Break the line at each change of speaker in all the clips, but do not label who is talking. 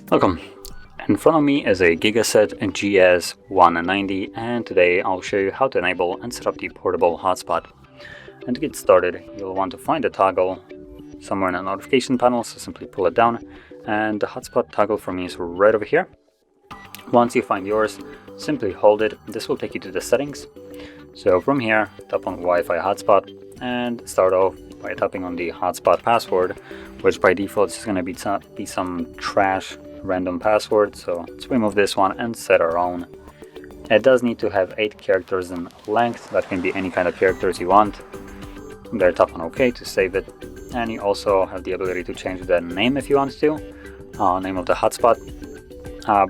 Welcome. In front of me is a GIGASET GS190, and today I'll show you how to enable and set up the portable hotspot. And to get started, you'll want to find the toggle somewhere in the notification panel, so simply pull it down, and the hotspot toggle for me is right over here. Once you find yours, simply hold it. This will take you to the settings. So from here, tap on Wi-Fi hotspot and start off by tapping on the hotspot password, which by default is going to be some trash random password. So let's remove this one and set our own. It does need to have 8 characters in length. That can be any kind of characters you want. There, tap on OK to save it. And you also have the ability to change the name if you want to, name of the hotspot.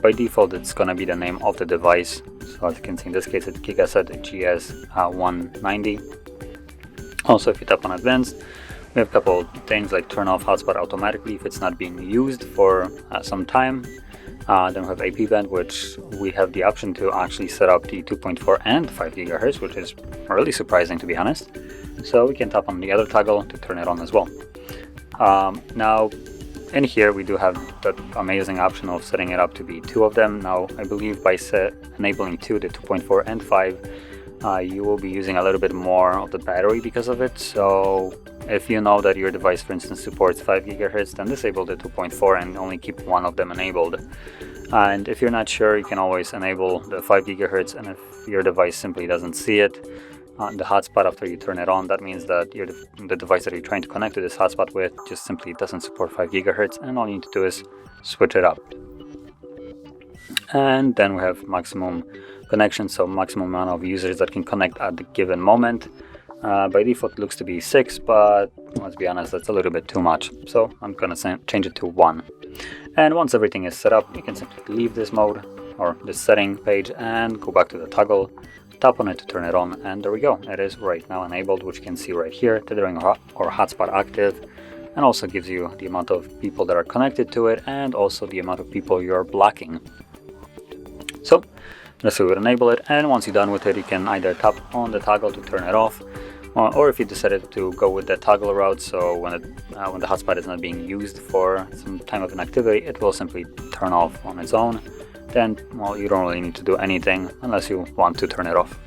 By default, it's going to be the name of the device. So as you can see, in this case, it's GIGASET GS190. Also, if you tap on Advanced, we have a couple things like turn off hotspot automatically if it's not being used for some time. Then we have AP band, which we have the option to actually set up the 2.4 and 5 GHz, which is really surprising, to be honest. So we can tap on the other toggle to turn it on as well. Now, in here we do have that amazing option of setting it up to be 2 of them. Now, I believe by enabling 2, the 2.4 and 5, you will be using a little bit more of the battery because of it. So if you know that your device, for instance, supports 5 GHz, then disable the 2.4 and only keep one of them enabled. And if you're not sure, you can always enable the 5 GHz, and if your device simply doesn't see it, the hotspot after you turn it on, that means that the device that you're trying to connect to this hotspot with just simply doesn't support 5 GHz, and all you need to do is switch it up. And then we have maximum connection, so maximum amount of users that can connect at the given moment. By default it looks to be 6, but let's be honest, that's a little bit too much, so I'm gonna change it to 1. And once everything is set up, you can simply leave this mode or this setting page and go back to the toggle, tap on it to turn it on, and there we go. It is right now enabled, which you can see right here, tethering or hotspot active, and also gives you the amount of people that are connected to it and also the amount of people you're blocking. So that's how we would enable it, and once you're done with it, you can either tap on the toggle to turn it off, or if you decided to go with the toggle route, so when the hotspot is not being used for some time of an activity, it will simply turn off on its own. Then, well, you don't really need to do anything unless you want to turn it off.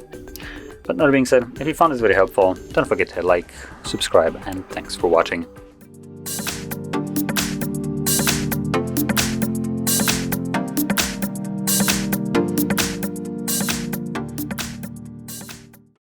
But that being said, if you found this video helpful, don't forget to like, subscribe, and thanks for watching.